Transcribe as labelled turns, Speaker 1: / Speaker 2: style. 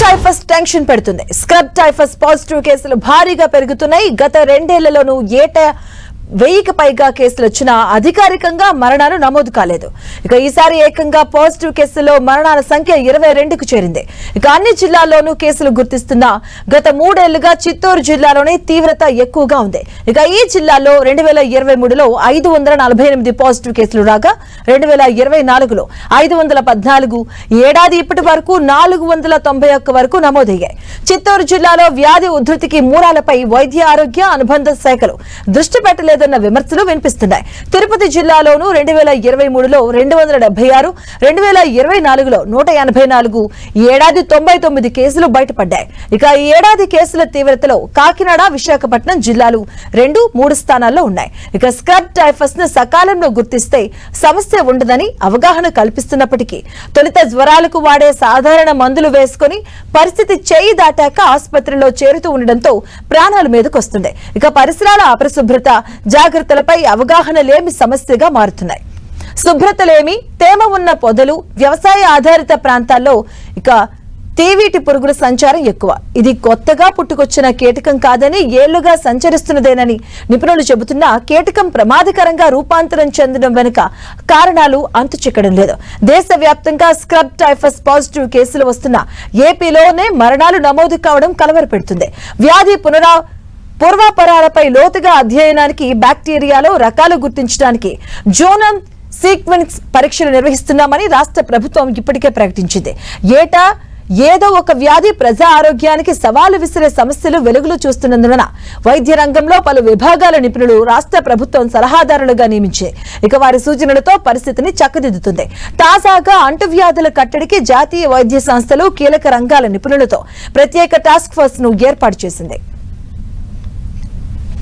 Speaker 1: Typhus tension పెడుతుంది. Scrub typhus positive కేసులు భారీగా పెరుగుతున్నాయి. గత 2 ఏళ్లలోనూ ఏటా 1000కి పైగా కేసులు వచ్చినా అధికారికంగా మరణాలు నమోదు కాలేదు. ఇక ఈసారి ఏకంగా పాజిటివ్ కేసుల్లో మరణాల సంఖ్య 22కు చేరింది. ఇక అన్ని జిల్లాల్లోనూ కేసులు గుర్తిస్తున్నా గత 3 ఏళ్లుగా చిత్తూరు జిల్లాలోనే తీవ్రత ఎక్కువగా ఉంది. ఇక ఈ జిల్లాలో 2023లో 548 పాజిటివ్ కేసులు రాగా 2024లో 514, ఏడాది ఇప్పటి వరకు 491 వరకు నమోదయ్యాయి. చిత్తూరు జిల్లాలో వ్యాధి ఉధృతికి మూలాలపై వైద్య ఆరోగ్య అనుబంధ శాఖలు దృష్టి పెట్టలేదు న్న విమర్శలు వినిపిస్తున్నాయి. తిరుపతి జిల్లాలోనూ 2023లో 276, 2024లో 184, ఏడాది 99 కేసులు బయటపడ్డాయి. ఇక ఈ ఏడాది కేసుల తీవ్రతలో కాకినాడ, విశాఖపట్నం జిల్లాలు 2, 3 స్థానాల్లో ఉన్నాయి. ఇక స్క్రబ్ టైఫస్ ను సకాలంలో గుర్తిస్తే సమస్య ఉండదని అవగాహన కల్పిస్తున్నప్పటికీ తొలుత జ్వరాలకు వాడే సాధారణ మందులు వేసుకుని పరిస్థితి చేయి దాటాక ఆసుపత్రిలో చేరుతూ ఉండడంతో ప్రాణాల మీదకొస్తుంది. ఇక పరిసరాల అపరిశుభ్రత, జాగ్రత్తలపై అవగాహన లేమి సమస్యగా మారుతున్నాయి. శుభ్రత లేమి, తేమ ఉన్న పొదలు, వ్యవసాయ ఆధారిత ప్రాంతాల్లో ఇక తీవీటి పురుగుల సంచారం ఎక్కువ. ఇది కొత్తగా పుట్టుకొచ్చిన కీటకం కాదని, ఏళ్లుగా సంచరిస్తున్నదేనని నిపుణులు చెబుతున్నా కీటకం ప్రమాదకరంగా రూపాంతరం చెందడం వెనుక కారణాలు అంతుచిక్కడం లేదు. దేశవ్యాప్తంగా స్క్రబ్ టైఫస్ పాజిటివ్ కేసులు వస్తున్న ఏపీలోనే మరణాలు నమోదు కావడం కలవరపెడుతుంది. వ్యాధి పూర్వాపరాలపై లోతుగా అధ్యయనానికి బ్యాక్టీరియాలో రకాలు గుర్తించడానికి జోనల్ సీక్వెన్స్ పరీక్షలు నిర్వహిస్తున్నామని రాష్ట్ర ప్రభుత్వం ఇప్పటికే ప్రకటించింది. ఏటా ఏదో ఒక వ్యాధి ప్రజా ఆరోగ్యానికి సవాలు విసిరే సమస్యలు వెలుగులు చూస్తున్నందున వైద్య రంగంలో పలు విభాగాల నిపుణులు రాష్ట్ర ప్రభుత్వం సలహాదారులుగా నియమించి ఇక వారి సూచనలతో పరిస్థితిని చక్కదిద్దుతుంది. తాజాగా అంటువ్యాధుల కట్టడికి జాతీయ వైద్య సంస్థలు కీలక రంగాల నిపుణులతో ప్రత్యేక టాస్క్ ఫోర్స్ ను ఏర్పాటు చేసింది.